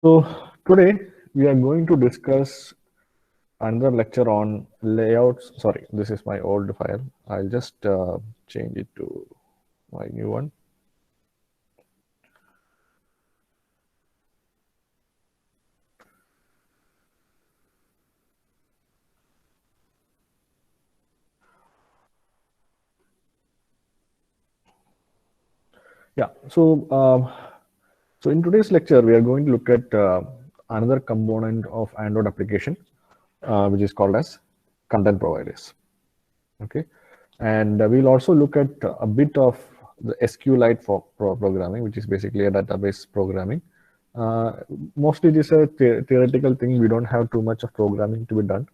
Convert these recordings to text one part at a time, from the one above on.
So today we are going to discuss another lecture on layouts. Sorry, this is my old file. I'll just change it to my new one. Yeah. So in today's lecture we are going to look at another component of Android application, which is called as content providers. Okay, and we'll also look at a bit of the SQLite for programming, which is basically a database programming. Uh, Mostly it is a theoretical thing. We don't have too much of programming to be done.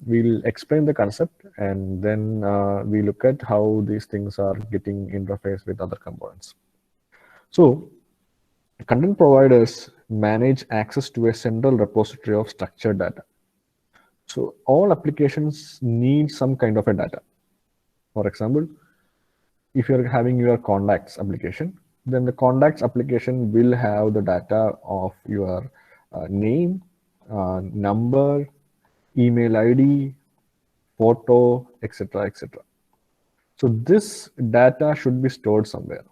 We'll explain the concept and then we look at how these things are getting interface with other components. So content providers manage access to a central repository of structured data. So all applications need some kind of a data. For example, if you're having your contacts application, then the contacts application will have the data of your name, number, email ID, photo, etc., etc. So this data should be stored somewhere.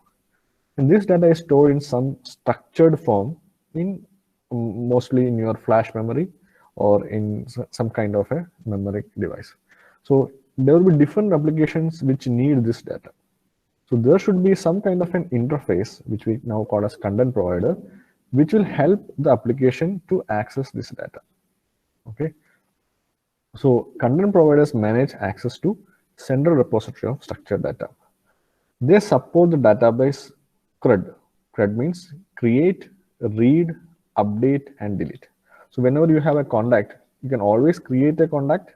And this data is stored in some structured form in mostly in your flash memory or in some kind of a memory device. So there will be different applications which need this data. So there should be some kind of an interface, which we now call as content provider, which will help the application to access this data. Okay. So content providers manage access to central repository of structured data. They support the database CRUD. CRUD means create, read, update, and delete. So whenever you have a contact, you can always create a contact.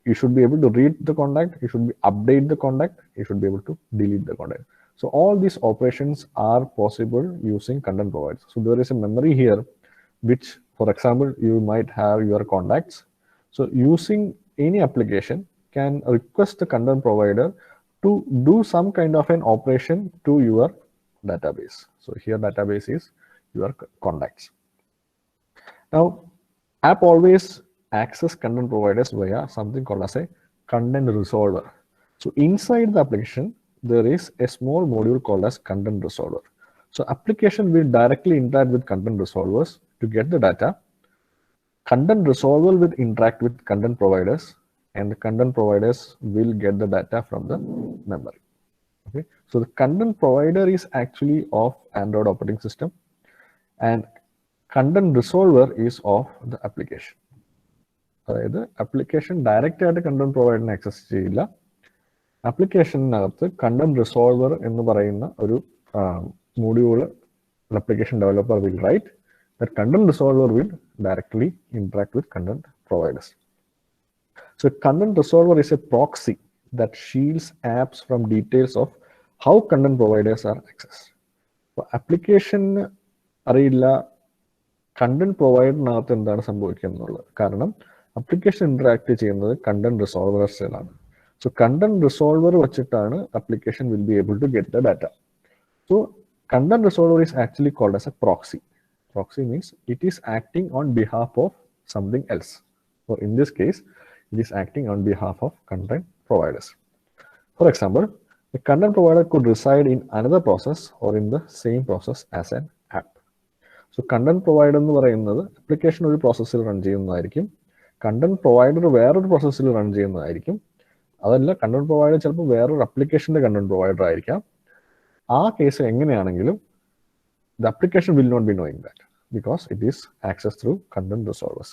You should be able to read the contact. You should be update the contact. You should be able to delete the contact. So all these operations are possible using content providers. So there is a memory here, which, for example, you might have your contacts. So using any application can request the content provider to do some kind of an operation to your database. So here database is your contacts. Now, app always access content providers via something called as a content resolver. So inside the application, there is a small module called as content resolver. So application will directly interact with content resolvers to get the data. Content resolver will interact with content providers, and the content providers will get the data from the memory. Okay, so the content provider is actually of Android operating system, and content resolver is of the application. അതായത് application direct ആയിട്ട് content പ്രൊവൈഡറിനെ access ചെയ്യില്ല. ആപ്ലിക്കേഷനകത്ത് content resolver എന്ന് പറയുന്ന ഒരു module application developer will write. That content resolver will directly interact with content providers. So content resolver is a proxy that shields apps from details of how content providers are accessed. So application അറിയില്ല content പ്രൊവൈഡറിനകത്ത് എന്താണ് സംഭവിക്കുക എന്നുള്ളത്. കാരണം application interact ചെയ്യുന്നത് content റിസോൾവേഴ്സിലാണ്. So content resolver വെച്ചിട്ടാണ് application will be able to get the data. So content resolver is actually called as a proxy. Proxy means it is acting on behalf of something else. So in this case, it is acting on behalf of content providers. For example, a content provider could reside in another process or in the same process as an app. So content provider എന്ന് പറയുന്നത് application ഒരു പ്രോസസ്സിൽ run ചെയ്യുന്നതായിരിക്കും, content provider വേറൊരു പ്രോസസ്സിൽ run ചെയ്യുന്നതായിരിക്കും. അതല്ല, content provider ചിലപ്പോൾ വേറൊരു അപ്ലിക്കേഷന്റെ കണ്ടന്റ് പ്രൊവൈഡർ ആയിരിക്കാം. ആ കേസ് എങ്ങനെയാണെങ്കിലും the application will not be knowing that because it is accessed through content resolvers.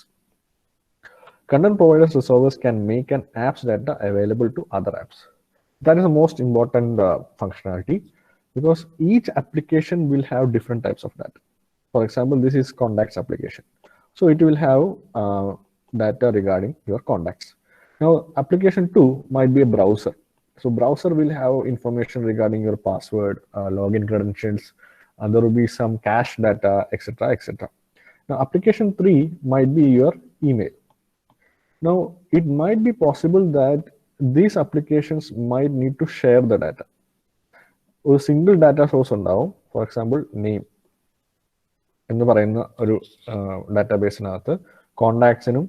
Content providers resolvers can make an app's data available to other apps. That is the most important functionality because each application will have different types of data. For example, this is contacts application. So it will have data regarding your contacts. Now, application 2 might be a browser. So browser will have information regarding your password, login credentials, there will be some cache data, etc., etc. Now, application 3 might be your email. Now, it might be possible that these applications might need to share the data. A single data source ഉണ്ടാവും, for example, name. എന്ന് പറയുന്ന ഒരു ഡാറ്റാബേസിനകത്ത് കോണ്ടാക്ട്സിനും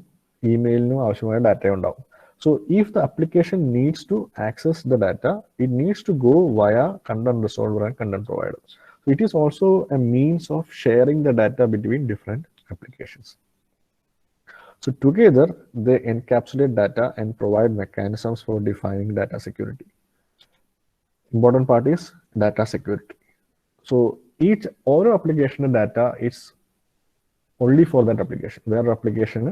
ഇമെയിലിനും ആവശ്യമായ data ഉണ്ടാവും. So if the application needs to access the data, it needs to go via content resolver and content provider. So it is also a means of sharing the data between different applications. So together they encapsulate data and provide mechanisms for defining data security. Important part is data security. So all application data is only for that application. Where application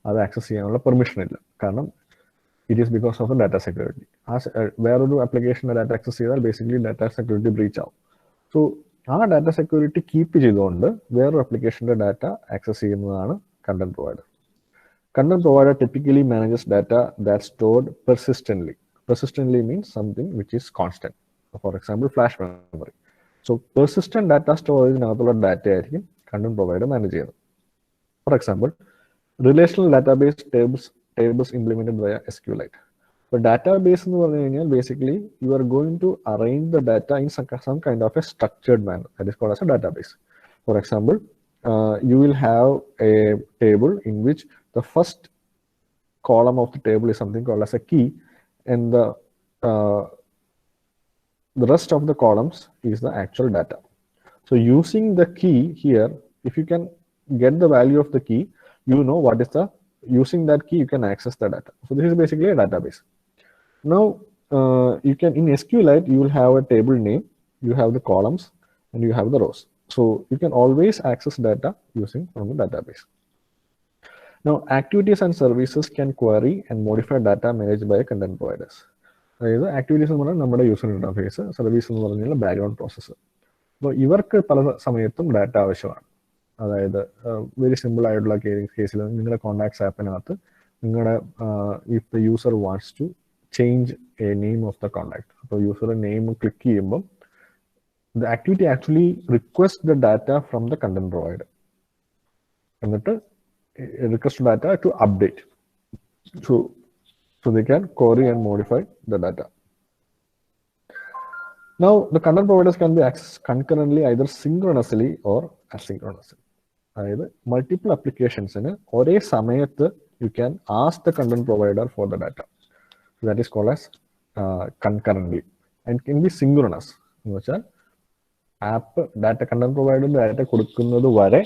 അത് access ചെയ്യാനുള്ള permission ഇല്ല. കാരണം it is because of the data security. വേറൊരു ആപ്ലിക്കേഷൻ്റെ data access ചെയ്താൽ basically data security breach ആവും. So ആ data security keep ചെയ്തുകൊണ്ട് വേറൊരു ആപ്ലിക്കേഷൻ്റെ ഡാറ്റ ആക്സസ് ചെയ്യുന്നതാണ് content provider. Content provider typically manages data that's stored persistently. Persistently means something which is constant. For example, flash memory. So persistent data storage nagathulla data ആയിരിക്കും content provider manage ചെയ്യുന്നത്. For example, relational database tables implemented via SQLite. So database എന്ന് പറഞ്ഞു കഴിഞ്ഞാൽ basically you are going to arrange the data in some kind of a structured manner. That is called as a database. For example, you will have a table in which the first column of the table is something called as a key, and the rest of the columns is the actual data. So using the key here, if you can get the value of the key, you know what is the, using that key you can access the data. So this is basically a database. Now you can, in SQLite you will have a table name, you have the columns and you have the rows. So you can always access data using from the database. Now activities and services can query and modify data managed by content providers. അതായത് activities എന്ന് പറഞ്ഞാൽ നമ്മുടെ user interface, service എന്ന് പറഞ്ഞാൽ background process. അപ്പോൾ ഇവർക്ക് പല സമയത്തും ഡാറ്റ ആവശ്യമാണ്. അതായത് വെരി സിമ്പിൾ ആയിട്ടുള്ള കേസിൽ നിങ്ങളുടെ കോൺടാക്ട്സ് ആപ്പിനകത്ത് നിങ്ങളുടെ if the user wants to change a name of the contact, അപ്പോൾ യൂസർ നെയിം ക്ലിക്ക് ചെയ്യുമ്പം the activity actually requests the data from the content provider. എന്നിട്ട് request data to update. So they can query and modify the data. Now the content providers can be accessed concurrently, either synchronously or asynchronously. അതായത് multiple അപ്ലിക്കേഷൻസിന് ഒരേ സമയത്ത് you can ask the content provider for the data. So that is called as concurrently, and can be synchronous. എന്ന് വെച്ചാൽ app data content provider data കൊടുക്കുന്നത് വരെ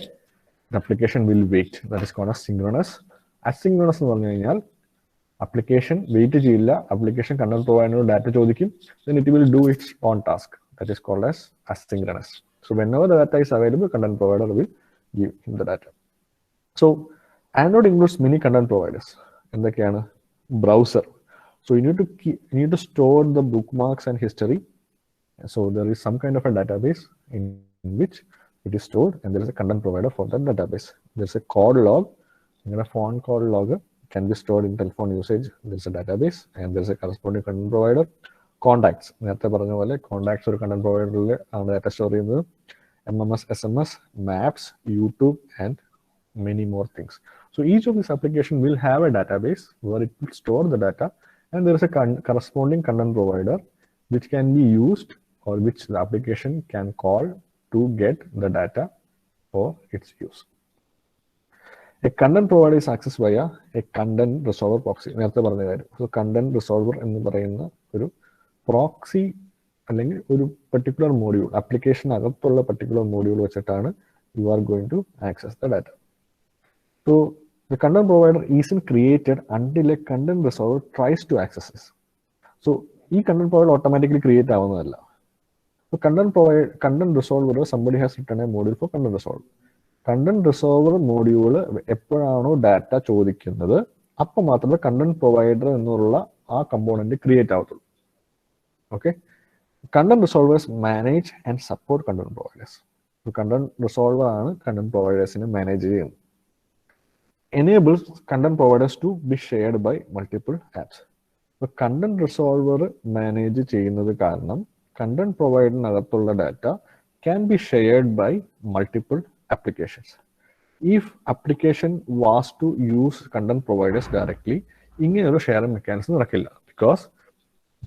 application will wait. That is called as synchronous. Asynchronous എന്ന് പറഞ്ഞു കഴിഞ്ഞാൽ application wait ചെയ്യില്ല, application content പ്രൊവൈഡറിനോട് data ചോദിക്കും, then it will do its own task. That is called as asynchronous. So whenever the data is available, content provider will give him the data. So Android includes many content providers. എന്തൊക്കെയാണ്? Browser. So you need to store the bookmarks and history. So there is some kind of a database in which it is stored, and there is a content provider for that database. There is a call log, a phone call log can be stored in telephone usage. There is a database, and there is a corresponding content provider. Contacts, നേരത്തെ പറഞ്ഞ പോലെ contacts ഒരു content provider ആണ് data store ചെയ്യുന്നത്. MMS, SMS, Maps, YouTube, and many more things. So each of these applications will have a database where it will store the data, and there is a corresponding content provider which can be used, or which the application can call to get the data for its use. A content provider is accessed via a content resolver proxy. നേരത്തെ പറഞ്ഞ കാര്യം. So content resolver എന്ന് പറയുന്ന ഒരു proxy അല്ലെങ്കിൽ ഒരു particular module, application അകത്തുള്ള particular module വെച്ചിട്ടാണ് you are going to access the data. So the content provider isn't created until a content resolver tries to access this. So ഈ content provider automatically create ആവുന്നതല്ല. Content resolver somebody has written a module for content resolver. Content resolver module എപ്പോഴാണോ data ചോദിക്കുന്നത് അപ്പം മാത്രമേ content provider എന്നുള്ള ആ component create ആവത്തുള്ളൂ. Okay, content resolvers manage and support content providers. Content resolver ആണ് content പ്രൊവൈഡേഴ്സിനെ മാനേജ് ചെയ്യുന്നത്. enables content providers to be shared by multiple apps. So content resolver manage ചെയ്യുന്നത് കാരണം content provider data can be shared by multiple applications. If application was to use content providers directly, ഇങ്ങനൊരു sharing mechanism നടക്കില്ല, because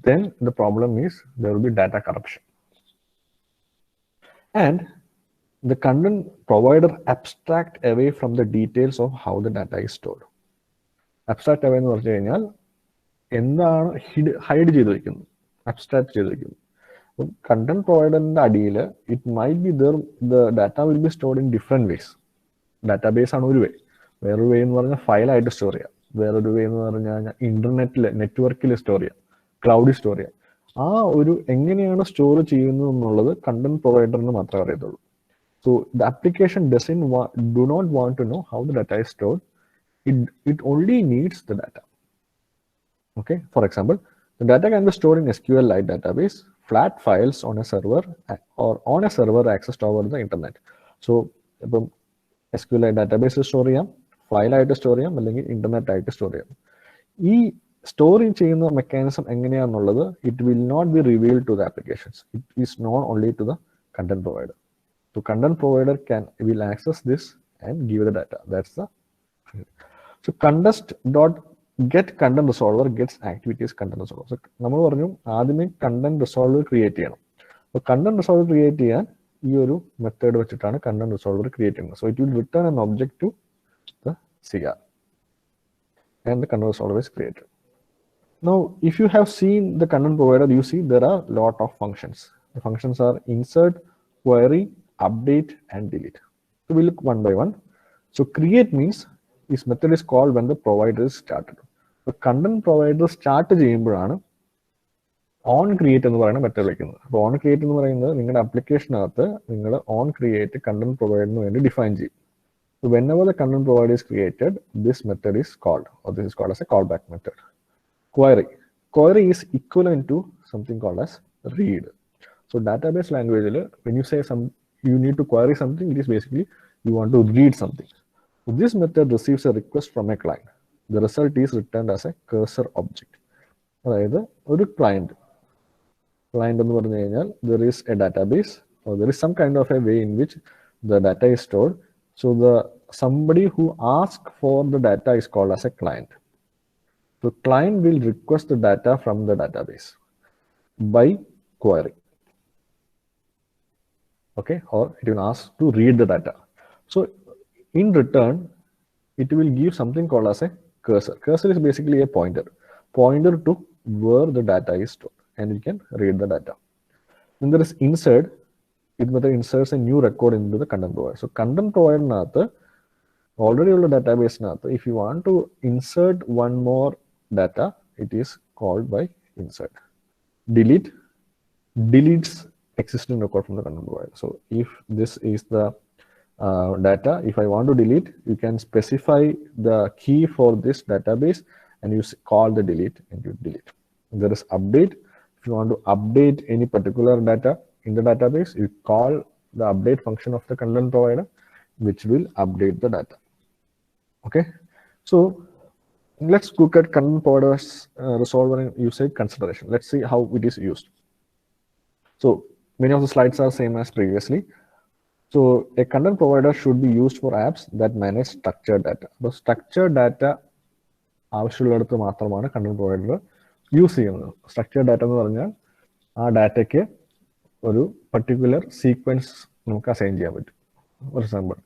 then the problem is there will be data corruption. And the content provider abstract away from the details of how the data is stored. Abstract away എന്ന് പറഞ്ഞു കഴിഞ്ഞാൽ എന്താണ് hide ചെയ്ത് വെക്കുന്നത്, abstract ചെയ്ത് വെക്കുന്നത്. അപ്പം കണ്ടന്റ് പ്രൊവൈഡറിന്റെ അടിയിൽ it might be there the data will be stored in different vase. Database ആണ് ഒരു വേ, വേറൊരു വേ എന്ന് പറഞ്ഞാൽ ഫയലായിട്ട് സ്റ്റോർ ചെയ്യാം, വേറൊരു വേ എന്ന് പറഞ്ഞു കഴിഞ്ഞാൽ ഇന്റർനെറ്റിൽ നെറ്റ്വർക്കിൽ സ്റ്റോർ ചെയ്യാം, ക്ലൗഡിൽ സ്റ്റോർ ചെയ്യാം. ആ ഒരു എങ്ങനെയാണ് സ്റ്റോർ ചെയ്യുന്നത് എന്നുള്ളത് കണ്ടന്റ് പ്രൊവൈഡറിന് മാത്രമേ അറിയത്തുള്ളൂ. So the application do not want to know how the data is stored. It only needs the data. Okay. For example, the data can be stored in SQLite database, flat files on a server, or on a server accessed over the internet. So SQLite database store ചെയ്യാം, file ആയിട്ട് store ചെയ്യാം, അല്ലെങ്കിൽ internet ആയിട്ട് store ചെയ്യാം. ഈ storing ചെയ്യുന്ന mechanism എങ്ങനെയാണെന്നുള്ളത് it will not be revealed to the applications. It is not only to the content provider. So content provider will access this and give the data. That's the so contest.get content resolver gets activities content resolver. So നമ്മൾ പറഞ്ഞു ആദ്യമേ content resolver create ചെയ്യണം. അപ്പോൾ content resolver create ചെയ്യാൻ ഈ ഒരു method വെച്ചിട്ടാണ് content resolver create ചെയ്യുന്നത്. So it will return an object to the CR and the content resolver is created. Now if you have seen the content provider, you see there are lot of functions. The functions are insert, query, update and delete. So we look one by one. So create means this method is called when the provider is started. The content provider start ചെയ്യുമ്പോഴാണ് on create എന്ന് പറയുന്ന method വിളിക്കുന്നത്. അപ്പോൾ on create എന്ന് പറയുന്നത് നിങ്ങളുടെ ആപ്ലിക്കേഷനകത്ത് നിങ്ങൾ on create content providerന് വേണ്ടി ഡിഫൈൻ ചെയ്യും. So whenever the content provider is created, this method is called, or this is called as a callback method. Query is equivalent to something called as read. So database language, when you say you need to query something, it is basically you want to read something. So this method receives a request from a client. The result is returned as a cursor object. അതായത് ഒരു client എന്ന് പറഞ്ഞു കഴിഞ്ഞാൽ there is a database, or there is some kind of a way in which the data is stored. So somebody who asks for the data is called as a client. The client will request the data from the database by query. Okay, or it will ask to read the data. So in return, it will give something called as a cursor. Cursor is basically a pointer to where the data is stored, and you can read the data. Then there is insert. It inserts a new record into the content provider. So content provider already on the database, if you want to insert one more data, it is called by insert. Delete deletes existing record from the content provider. So if this is the data, if I want to delete, you can specify the key for this database and you call the delete and you delete. There is update. If you want to update any particular data in the database, you call the update function of the content provider, which will update the data. Okay, so let's look at content provider's resolver and usage consideration. Let's see how it is used. So many of the slides are same as previously. So a content provider should be used for apps that manage structured data. The structured data ആവശ്യമുള്ളിടത്ത് മാത്രമാണ് content provider use ചെയ്യുന്നത്. Structured data എന്ന് പറഞ്ഞാൽ ആ ഡാറ്റയ്ക്ക് ഒരു particular sequence നമുക്ക് assign ചെയ്യാൻ പറ്റും. ഫോർ എക്സാമ്പിൾ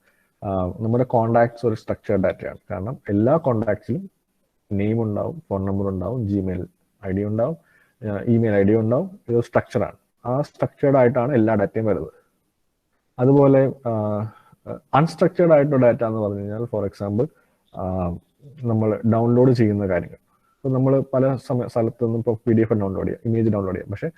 നമ്മുടെ കോണ്ടാക്ട്സ് ഒരു സ്ട്രക്ചർഡ് ഡാറ്റയാണ്. കാരണം എല്ലാ കോണ്ടാക്ട്സിലും നെയിം ഉണ്ടാവും, ഫോൺ നമ്പർ ഉണ്ടാവും, ജിമെയിൽ ID ഉണ്ടാവും, ഇമെയിൽ ID ഉണ്ടാവും. ഇതൊരു സ്ട്രക്ചറാണ്. ആ സ്ട്രക്ചേർഡ് ആയിട്ടാണ് എല്ലാ ഡാറ്റയും വരുന്നത്. അതുപോലെ അൺസ്ട്രക്ചേർഡ് ആയിട്ടുള്ള ഡാറ്റ എന്ന് പറഞ്ഞു കഴിഞ്ഞാൽ ഫോർ എക്സാമ്പിൾ നമ്മൾ ഡൗൺലോഡ് ചെയ്യുന്ന കാര്യങ്ങൾ. ഇപ്പോൾ നമ്മൾ പല സ്ഥലത്ത് നിന്നും ഇപ്പോൾ PDF ഡൗൺലോഡ് ചെയ്യാം, ഇമേജ് ഡൗൺലോഡ് ചെയ്യാം. പക്ഷെ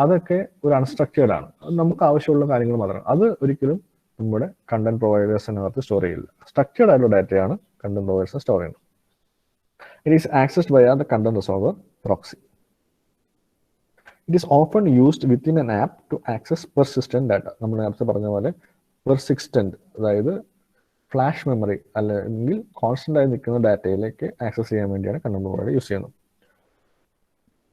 അതൊക്കെ ഒരു അൺസ്ട്രക്ചേർഡ് ആണ്. അത് നമുക്ക് ആവശ്യമുള്ള കാര്യങ്ങൾ മാത്രമാണ്. അത് ഒരിക്കലും നമ്മുടെ കണ്ടന്റ് പ്രൊവൈഡേഴ്സിനകത്ത് സ്റ്റോർ ചെയ്യില്ല. സ്ട്രക്ചേർഡ് ആയിട്ടുള്ള ഡാറ്റയാണ് കണ്ടന്റ് പ്രൊവൈഡേഴ്സ് സ്റ്റോർ ചെയ്യുന്നത്. It is accessed via the content resolver proxy. It is often used within an app to access persistent data. നമ്മൾ നേരത്തെ പറഞ്ഞ പോലെ persistent, അതായത് ഫ്ലാഷ് മെമ്മറി അല്ലെങ്കിൽ കോൺസ്റ്റന്റ് ആയി നിൽക്കുന്ന ഡാറ്റയിലേക്ക് ആക്സസ് ചെയ്യാൻ വേണ്ടിയാണ് കണ്ടന്റ് പ്രൊവൈഡർ യൂസ് ചെയ്യുന്നത്.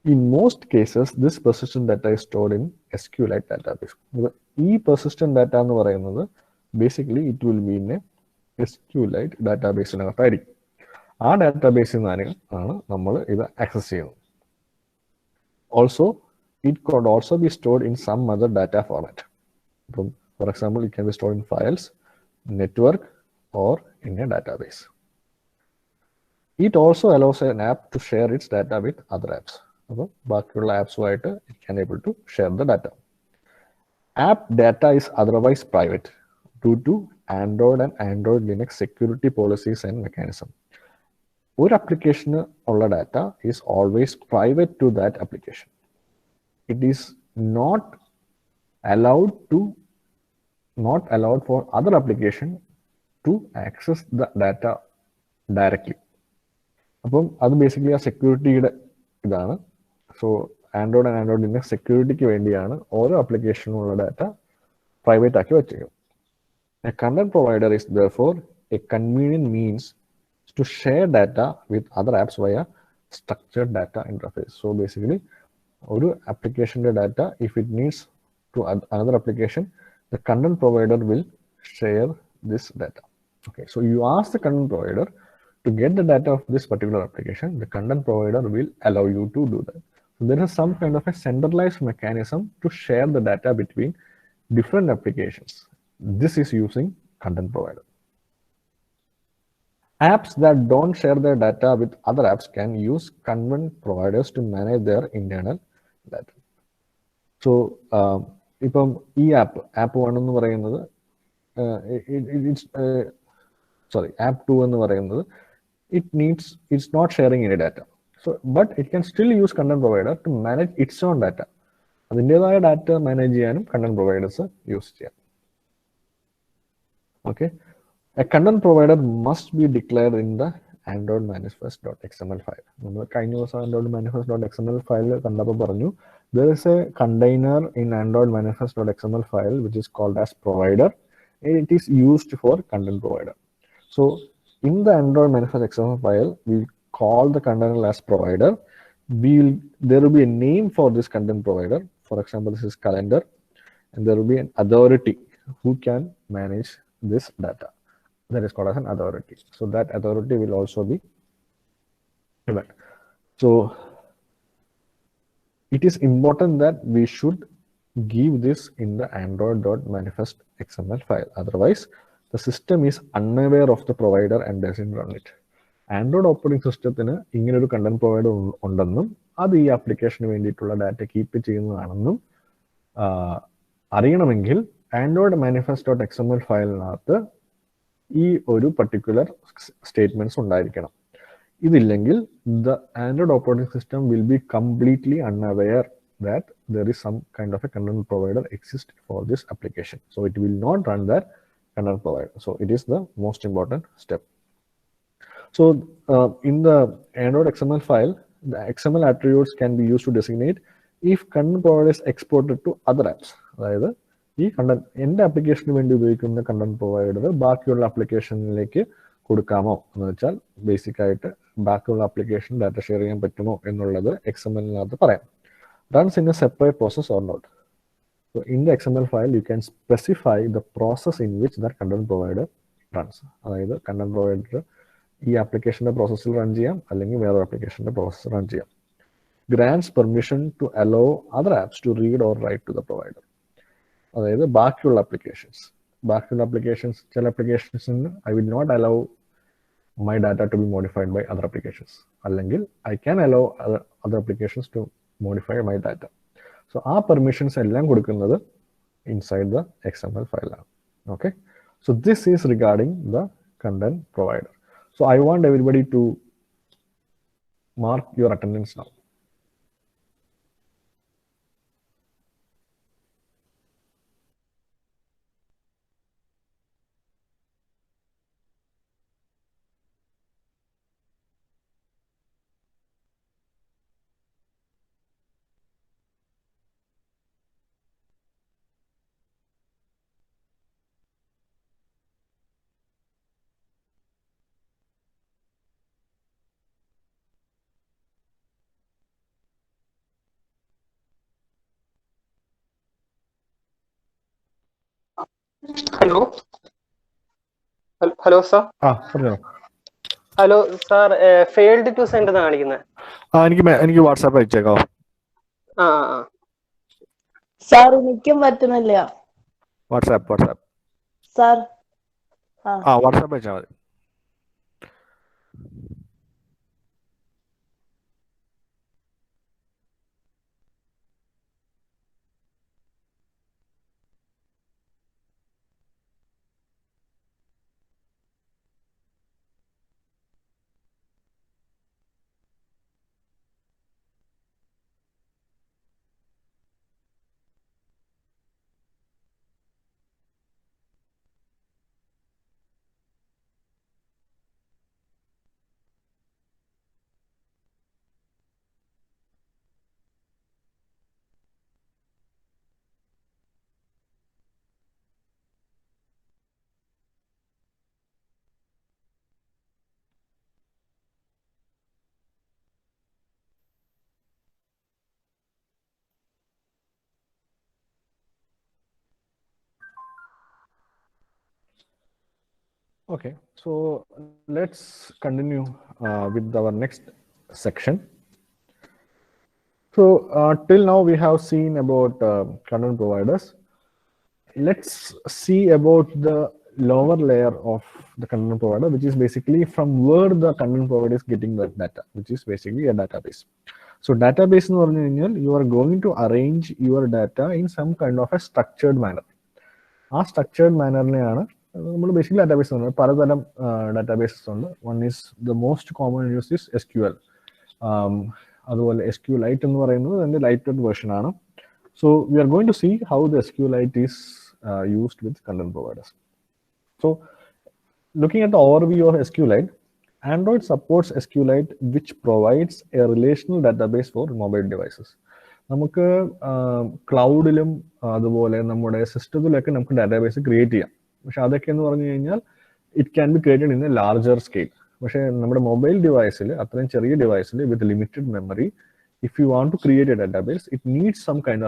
In most cases, this persistent data is stored in SQLite database. ഈ persistent data എന്ന് പറയുന്നത് basically it will be in a SQLite ഡാറ്റാബേസിനകത്തായിരിക്കും. ആ ഡാറ്റാബേസിൽ നിന്നാണ് നമ്മൾ ഇത് ആക്സസ് ചെയ്യുന്നത്. Also, it could also be stored in some other data format. അപ്പം For example, it can be stored in files, network, or in a database. It also allows an app to share its data with other apps. So, it can able to share the data. App data is otherwise private due to Android and Android Linux security policies and mechanism. One application or data is always private to that application. It is not allowed for other application to access the data directly. That's basically a security. So Android and Android Linux security or application or data private. A content provider is therefore a convenient means to share data with other apps via structured data interface. So basically, one application data, if it needs to another application, the content provider will share this data. Okay, so you ask the content provider to get the data of this particular application, the content provider will allow you to do that. So there is some kind of a centralized mechanism to share the data between different applications. This is using content provider. Apps that don't share their data with other apps can use content providers to manage their internal data. So, app 1 എന്ന് പറയുന്നത് app 2 it's not sharing any data. So, but it can still use content provider to manage its own data. അതിൻ്റെതായ data manage ചെയ്യാനും content providers use ചെയ്യാം. Okay. A content provider must be declared in the Android manifest.xml file. Android manifest.xml file, there is a container in Android manifest.xml file which is called as provider. It is used for content provider. So in the Android manifest.xml file, we call the container as provider. There will be a name for this content provider. For example, this is calendar, and there will be an authority who can manage this data. That is called as an authority. So that authority will also be given. So it is important that we should give this in the android.manifest.xml file. Otherwise, the system is unaware of the provider and doesn't run it. Android operating system in content provider undannum adu ee application vendittulla data keep cheyyunnathanum അറിയണമെങ്കിൽ Android manifest.xml ഫയലിനകത്ത് ഈ ഒരു particular statements ഉണ്ടായിരിക്കണം. ഇതില്ലെങ്കിൽ the Android operating system will be completely unaware that there is some kind of a content provider exists for this application. So it will not run that content provider. So it is the most important step. So in the Android XML file, the XML attributes can be used to designate if content provider is exported to other apps. അതായത് ഈ content എൻ്റെ ആപ്ലിക്കേഷന് വേണ്ടി ഉപയോഗിക്കുന്ന content provider ബാക്കിയുള്ള ആപ്ലിക്കേഷനിലേക്ക് കൊടുക്കാമോ എന്ന് വെച്ചാൽ basic ആയിട്ട് ബാക്കിയുള്ള ആപ്ലിക്കേഷൻ ഡാറ്റ ഷെയർ ചെയ്യാൻ പറ്റുമോ എന്നുള്ളത് XML-നകത്ത് പറയാം. Runs in a separate process or not. So in the XML file, you can specify the process in which that content provider runs. അതായത് content provider ഈ ആപ്ലിക്കേഷന്റെ പ്രോസസ്സിൽ റൺ ചെയ്യാം, അല്ലെങ്കിൽ വേറെ ആപ്ലിക്കേഷന്റെ പ്രോസസ്സ് റൺ ചെയ്യാം. Grants permission to allow other apps to read or write to the provider. അതായത് ബാക്കിയുള്ള ആപ്ലിക്കേഷൻസ് ചില ആപ്ലിക്കേഷൻസിന് I will not allow my data to be modified by other applications, അല്ലെങ്കിൽ I can allow other applications to modify my data. So our permissions എല്ലാം കൊടുക്കുന്നത് inside the XML file. Okay. So this is regarding the content provider. So I want everybody to mark your attendance now. Hello sir. പറഞ്ഞോ. Hello sir, failed to send എന്നാണ് കാണിക്കുന്നത്. എനിക്ക് WhatsApp അയച്ചേക്കാവോ? ആ sir എനിക്കും പറ്റുന്നില്ല. WhatsApp. Sir. WhatsApp അയച്ചാൽ മതി. Okay, so let's continue with our next section. So till now we have seen about content providers. Let's see about the lower layer of the content provider, which is basically from where the content provider is getting the data, which is basically a database. So database എന്ന് പറഞ്ഞു കഴിഞ്ഞാൽ you are going to arrange your data in some kind of a structured manner. ആ structured മാനറിനെയാണ് നമ്മൾ basically database എന്ന് പറയുന്നത്. പലതരം databases ഉണ്ട്. One is the most common use is SQL. അതുപോലെ SQLite എന്ന് പറയുന്നത് അതിൻ്റെ ലൈറ്റഡ് വേർഷൻ ആണ്. So we are going to see how the SQLite is used with content providers. So looking at the overview of SQLite, Android supports SQLite, which provides a relational database for mobile devices. നമുക്ക് ക്ലൗഡിലും അതുപോലെ നമ്മുടെ സിസ്റ്റത്തിലൊക്കെ നമുക്ക് database create ചെയ്യാം. പക്ഷെ അതൊക്കെ എന്ന് പറഞ്ഞു കഴിഞ്ഞാൽ it can be created in a larger scale. പക്ഷേ നമ്മുടെ മൊബൈൽ ഡിവൈസിൽ, അത്രയും ചെറിയ ഡിവൈസിൽ with limited memory, if you want to create a database, it needs some kind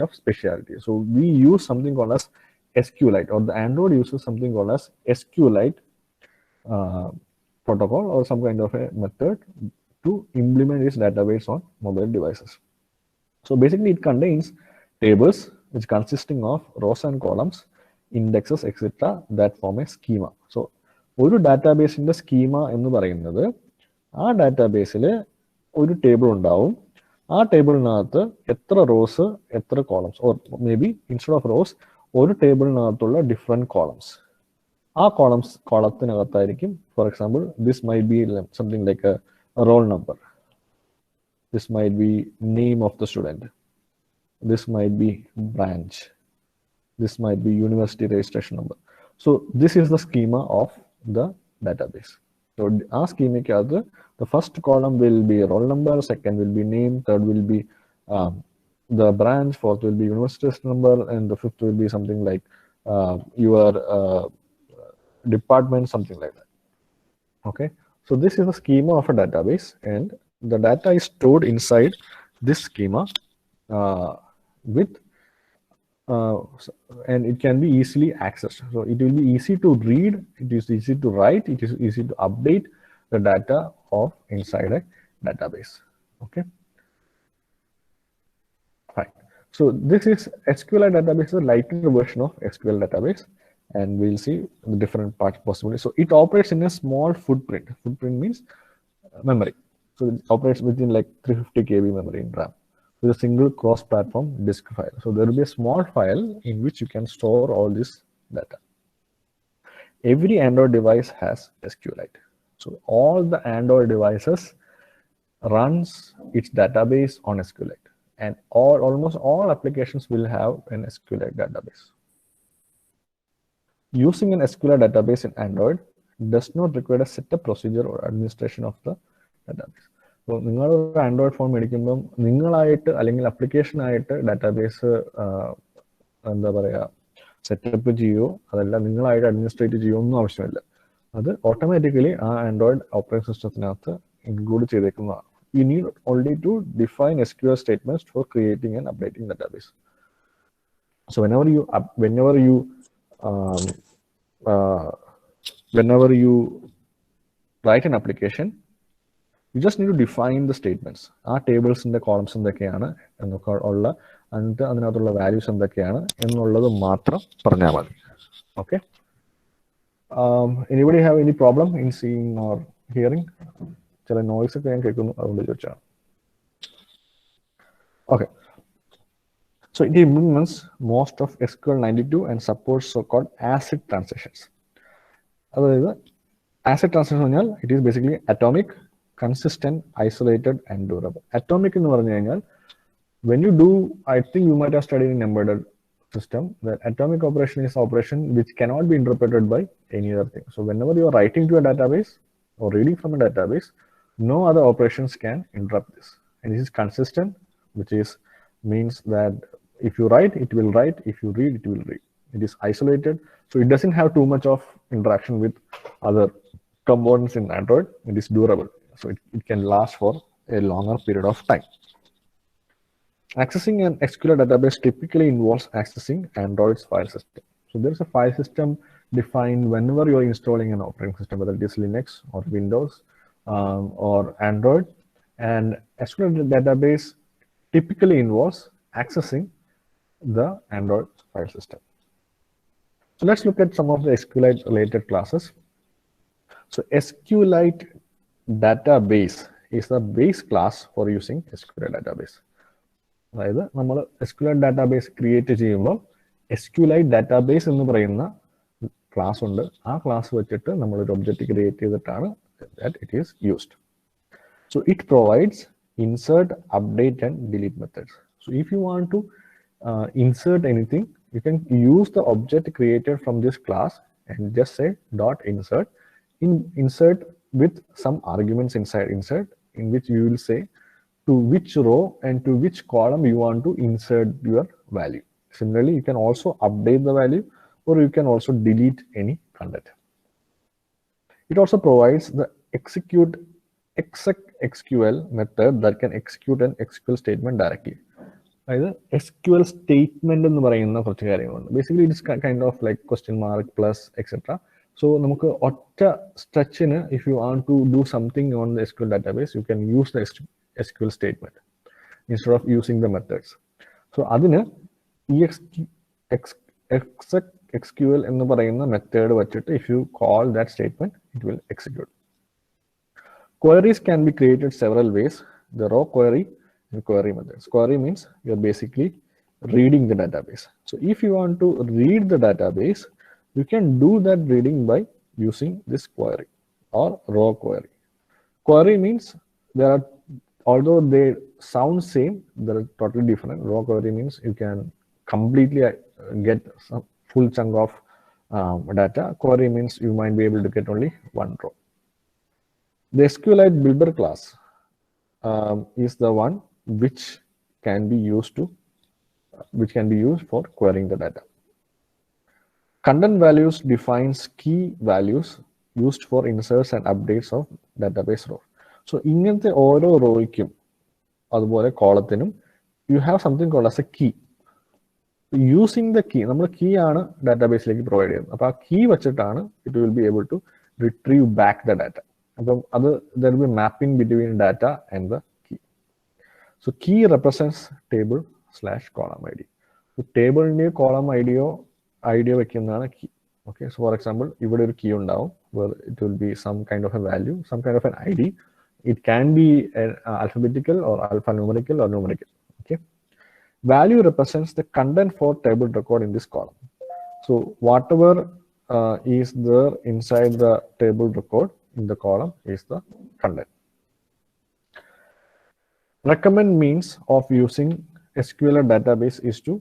of speciality. So we use something called as SQLite, or the Android uses something called as SQLite protocol or some kind of a method to implement this database on mobile devices. So basically it contains tables which consisting of rows and columns, indexes, etc. that form a schema. So ഒരു ഡാറ്റാബേസിന്റെ schema എന്ന് പറയുന്നത് ആ ഡാറ്റാബേസിൽ ഒരു table ഉണ്ടാവും. ആ ടേബിളിനകത്ത് എത്ര rows എത്ര columns, or may be instead of rows ഒരു ടേബിളിനകത്തുള്ള ഡിഫറെൻറ്റ് കോളംസ്. ആ കോളത്തിനകത്തായിരിക്കും, for example this might be something like a roll number, this might be name of the student, this might be branch, this might be university registration number. So this is the schema of the database. So ആ സ്കീമയ്ക്കകത്ത് the first column will be roll number, second will be name, third will be the branch, fourth will be university number, and the fifth will be something like your department, something like that. Okay, so this is the schema of a database, and the data is stored inside this schema with and it can be easily accessed. So it will be easy to read, it is easy to write, it is easy to update the data of inside a database. Okay, fine. So this is SQLite database, a lighter version of SQL database, and we'll see the different parts possibly. So it operates in a small footprint. Footprint means memory. So it operates within like 350 KB memory in RAM with a single cross-platform disk file. So there will be a small file in which you can store all this data. Every Android device has SQLite. So all the Android devices runs its database on SQLite, and almost all applications will have an SQLite database. Using an SQLite database in Android does not require a setup procedure or administration of the database. അപ്പോൾ നിങ്ങൾ ഒരു Android phone മേടിക്കുമ്പം നിങ്ങളായിട്ട് അല്ലെങ്കിൽ അപ്ലിക്കേഷനായിട്ട് database എന്താ പറയുക setup ചെയ്യുമോ, അതല്ല നിങ്ങളായിട്ട് അഡ്മിനിസ്ട്രേറ്റ് ചെയ്യുമോ ഒന്നും ആവശ്യമില്ല. അത് ഓട്ടോമാറ്റിക്കലി ആ ആൻഡ്രോയിഡ് ഓപ്പറേറ്റിംഗ് സിസ്റ്റത്തിനകത്ത് ഇൻക്ലൂഡ് ചെയ്തേക്കുന്നതാണ്. You need only to define SQL statements for creating and updating database. So whenever you write an application, You just need to define the statements. Our tables in the columns എന്തൊക്കെയാണ് എന്നൊക്കെ ഉള്ള എന്നിട്ട് അതിനകത്തുള്ള values എന്തൊക്കെയാണ് എന്നുള്ളത് മാത്രം പറഞ്ഞാൽ മതി. Okay. Anybody have any problem in seeing or hearing? ചില noise ഒക്കെ ഞാൻ കേൾക്കുന്നു, അതുകൊണ്ട് ചോദിച്ചാണ്. Okay. So it implements most of SQL 92 and supports so-called ACID transitions. അതായത് ACID transition എന്ന് പറഞ്ഞാൽ it is basically atomic, consistent, isolated and durable. Atomic എന്ന് പറഞ്ഞു കഴിഞ്ഞാൽ when you do, I think you might have studied in embedded system, that atomic operation is operation which cannot be interpreted by any other thing. So whenever you are writing to a database or reading from a database, no other operations can interrupt this. And this is consistent, which is means that if you write, it will write. If you read, it will read. It is isolated, so it doesn't have too much of interaction with other components in Android. It is durable, so it can last for a longer period of time. Accessing an SQL database typically involves accessing Android's file system. So there's a file system defined whenever you're installing an operating system, whether it is Linux or Windows or Android. And SQL database typically involves accessing the Android file system. So let's look at some of the SQLite related classes. So SQLite database is the base class for using SQL database. അതായത് നമ്മൾ SQLite database create ചെയ്യുമ്പോൾ SQLite database എന്ന് പറയുന്ന class ഉണ്ട്. ആ class വെച്ചിട്ട് നമ്മൾ ഒരു ഒബ്ജക്റ്റ് ക്രിയേറ്റ് ചെയ്തിട്ടാണ് that it is used. So it provides insert, update and delete methods. So if you want to insert anything, you can use the object created from this class and just say dot insert. Insert with some arguments inside insert, in which you will say to which row and to which column you want to insert your value. Similarly, you can also update the value, or you can also delete any content. It also provides the execute execSQL method that can execute an SQL statement directly. അതായത് SQL statement എന്ന് പറയുന്ന കുറച്ച് കാര്യങ്ങളുണ്ട്. Basically it's kind of like question mark plus etcetera. So നമുക്ക് ഒറ്റ സ്ട്രെച്ചിന് if you want to do something on the SQL database, you can use the SQL statement instead of using the methods. So അതിന് execSQL എന്ന് പറയുന്ന method വെച്ചിട്ട് if you call that statement, it will execute. Queries can be created several ways: the raw query and query methods. Query means you're basically reading the database. So if you want to read the database, you can do that reading by using this query or raw query. Query means there are, although they sound same, they're totally different. Raw query means you can completely get some full chunk of data. Query means you might be able to get only one row. The SQLite builder class is the one which can be used for querying the data. Content values defines key values used for inserts and updates of database row. So ഇങ്ങനത്തെ ഓരോ റോയ്ക്കും അതുപോലെ കോളത്തിനും you have something called as a key. Using the key, നമ്മൾ key ആണ് ഡാറ്റാബേസിലേക്ക് provide ചെയ്യുന്നത്. അപ്പോൾ ആ key വെച്ചിട്ടാണ് it will be able to retrieve back the data. അപ്പം അത് there will be mapping between data and the key. So key represents table/column ID. So ടേബിളിന്റെയോ column ഐഡിയോ വെക്കുന്നതാണ് key. Okay, so for example, ഇവിടെ ഒരു key ഉണ്ടാവും where it will be some kind of a value, some kind of an ID. It can be alphabetical or alphanumerical or numerical. Okay, value represents the content for table record in this column. So whatever is there inside the table record in the column is the content. Recommend means of using SQLite database is to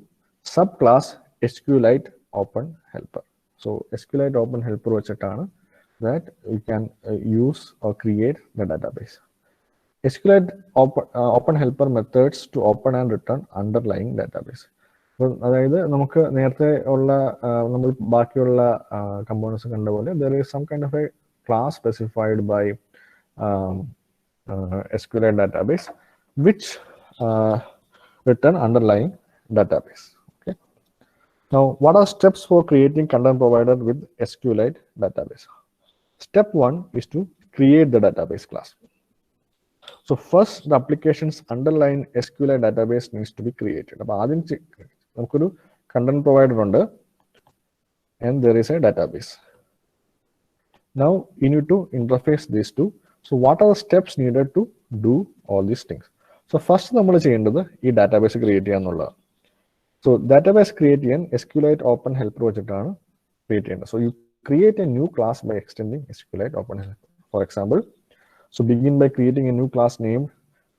subclass SQLite open helper. So SQLite open helper വെച്ചിട്ടാണ് that you can use or create the database. SQLite open helper methods to open and return underlying database. അതായത് നമുക്ക് നേരത്തെ ഉള്ള നമ്മൾ ബാക്കിയുള്ള components കണ്ട പോലെ there is some kind of a class specified by SQLite database which return underlying database. Okay. Now, what are steps for creating content provider with SQLite database? Step 1 is to create the database class. So first, the application's underlying SQLite database needs to be created. അപ്പോൾ ആദ്യം നമുക്കൊരു content provider ഉണ്ട്, and there is a database. Now you need to interface these two. So what are the steps needed to do all these things? So first നമ്മൾ ചെയ്യേണ്ടത് ഈ database create ചെയ്യുക എന്നുള്ളതാണ്. So database create ചെയ്യാൻ SQLite Open Helper വെച്ചിട്ടാണ് create ചെയ്യേണ്ടത്. So you create a new class by extending SQLite Open Helper. For example, so begin by creating a new class named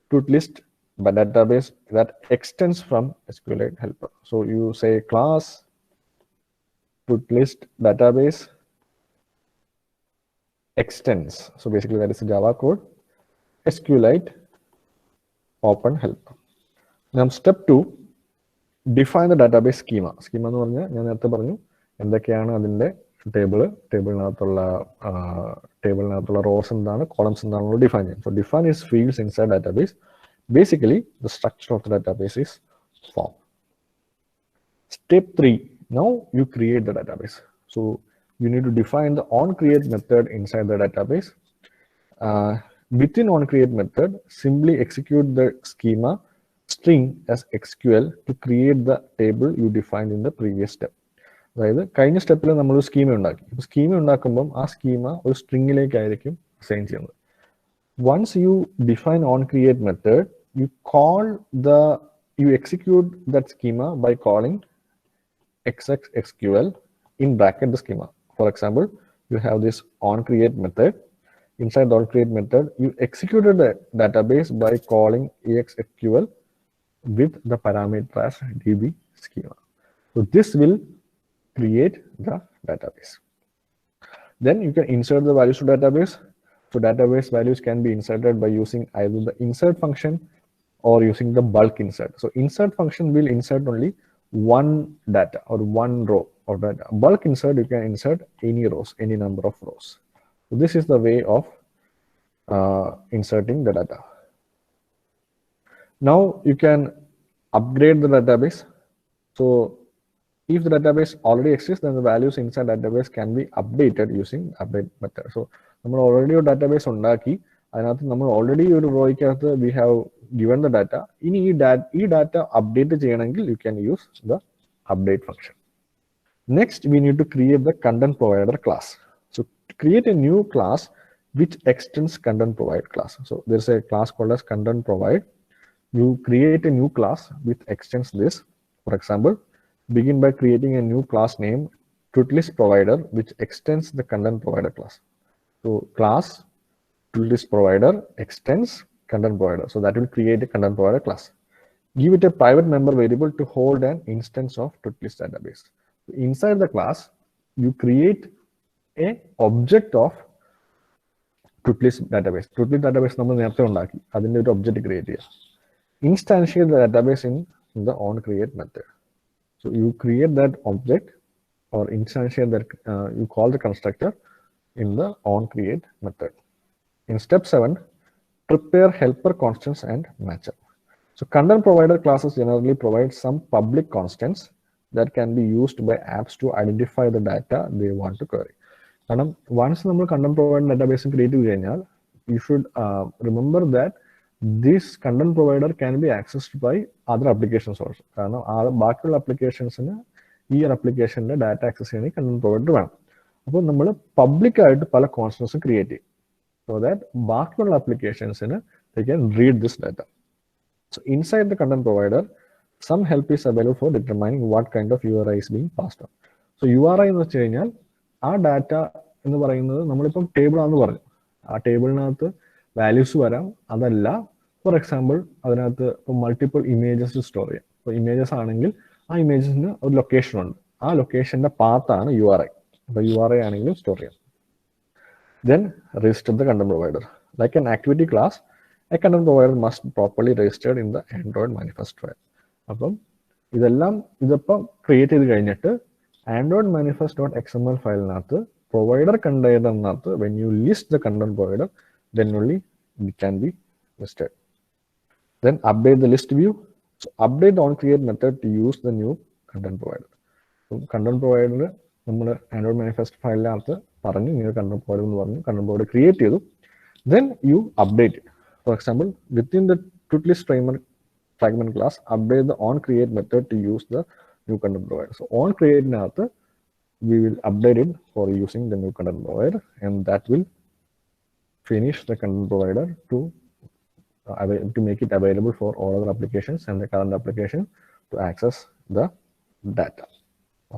TruthList by database that extends from SQLite Helper. So you say class TruthList database extends. So basically that is a Java code SQLite Open Helper. Now step 2, define the database schema. Schema എന്ന് പറഞ്ഞാൽ ഞാൻ നേരത്തെ പറഞ്ഞു എന്തൊക്കെയാണ് അതിൻ്റെ ടേബിളിനകത്തുള്ള rose എന്താണ്, columns എന്താണെന്ന് define ചെയ്യും. So define is fields inside database. Basically the structure of the database is form. Step 3, now you create the database. So you need to define the onCreate method inside the database. Within onCreate method, simply execute the schema string as SQL to create the table you defined in the previous step. അതായത് കഴിഞ്ഞ സ്റ്റെപ്പിൽ നമ്മൾ schema ഉണ്ടാക്കി. ഇപ്പോൾ schema ഉണ്ടാക്കുമ്പം ആ schema ഒരു സ്ട്രിങ്ങിലേക്കായിരിക്കും assign ചെയ്യുന്നത്. Once you define onCreate method, you execute that schema by calling execSQL in bracket the schema. For example, you have this onCreate method. Inside the onCreate method, you executed the database by calling execSQL with the parameter as db schema. So this will create the database. Then you can insert the values to database. So database values can be inserted by using either the insert function or using the bulk insert. So insert function will insert only one data or one row of data. Bulk insert, you can insert any rows, any number of rows. So this is the way of inserting the data. Now you can upgrade the database. So if the database already exists, then the values inside database can be updated using update method. So നമ്മൾ already ഒരു database ഉണ്ടാക്കി, അതിനകത്ത് നമ്മൾ already ഒരു റോയ്ക്കകത്ത് we have given the data. ഇനി ഈ data update ചെയ്യണമെങ്കിൽ you can use the update function. Next we need to create the content provider class. So create a new class which extends content provide class. So there is a class called as content provide. You create a new class which extends this. For example, begin by creating a new class named TruthList Provider which extends the content provider class. So class TruthList Provider extends content provider. So that will create a content provider class. Give it a private member variable to hold an instance of TruthList database. So inside the class, you create a object of TruthList database. TruthList database നമ്മൾ നേരത്തെ ഉണ്ടാക്കി, അതിന്റെ ഒരു object create ചെയ്യുക. Instantiate the database in the onCreate method. So you create that object or instantiate that, you call the constructor in the onCreate method. In step 7, prepare helper constants and matchup. So content provider classes generally provide some public constants that can be used by apps to identify the data they want to query. കാരണം once നമ്മൾ content provider database create ചെയ്ത് കഴിഞ്ഞാൽ, you should remember that this content provider can be accessed by other applications also. കാരണം ബാക്കിയുള്ള അപ്ലിക്കേഷൻസിന് ഈ ഒരു അപ്ലിക്കേഷന്റെ data access ചെയ്യണമെങ്കിൽ content provider വേണം. അപ്പോൾ നമ്മൾ പബ്ലിക് ആയിട്ട് പല കോൺസ്റ്റൻസും ക്രിയേറ്റ് ചെയ്യും, സോ ദാറ്റ് ബാക്കിയുള്ള അപ്ലിക്കേഷൻസിന് they can read this data. So inside the content provider, some help is available for determining what kind of URI is being passed on. So URI എന്ന് വെച്ച് കഴിഞ്ഞാൽ ആ ഡാറ്റ എന്ന് പറയുന്നത് നമ്മളിപ്പം ടേബിൾ ആണെന്ന് പറഞ്ഞു, ആ ടേബിളിനകത്ത് വാല്യൂസ് വരാം. അതല്ല, ഫോർ എക്സാമ്പിൾ അതിനകത്ത് ഇപ്പോൾ മൾട്ടിപ്പിൾ ഇമേജസ് സ്റ്റോർ ചെയ്യാം. ഇപ്പോൾ ഇമേജസ് ആണെങ്കിൽ ആ ഇമേജസിന് ഒരു ലൊക്കേഷൻ ഉണ്ട്, ആ ലൊക്കേഷന്റെ പാത്താണ് URI. അപ്പോൾ URI ആണെങ്കിലും സ്റ്റോർ ചെയ്യാം. Then register the content provider. Like an activity class, a content provider must properly registered in the Android manifest file. അപ്പം ഇതിപ്പം ക്രിയേറ്റ് ചെയ്ത് കഴിഞ്ഞിട്ട് Android manifest.xml ഫയലിനകത്ത് പ്രൊവൈഡർ കണ്ടെയ്നറിനകത്ത് when you list the content provider, then only it can be listed. Then update the list view. So update the onCreate method to use the new content provider. So content provider നമ്മൾ Android manifest ഫയലിനകത്ത് പറഞ്ഞു ഇങ്ങനെ content provider എന്ന് പറഞ്ഞു, content provider create ചെയ്തു. Then you update it. For example, within the TruthList fragment class, update the onCreate method to use the new content provider. So onCreate now, we will update it for using the new content provider, and that will finish the content provider to make it available for all other applications and the current application to access the data.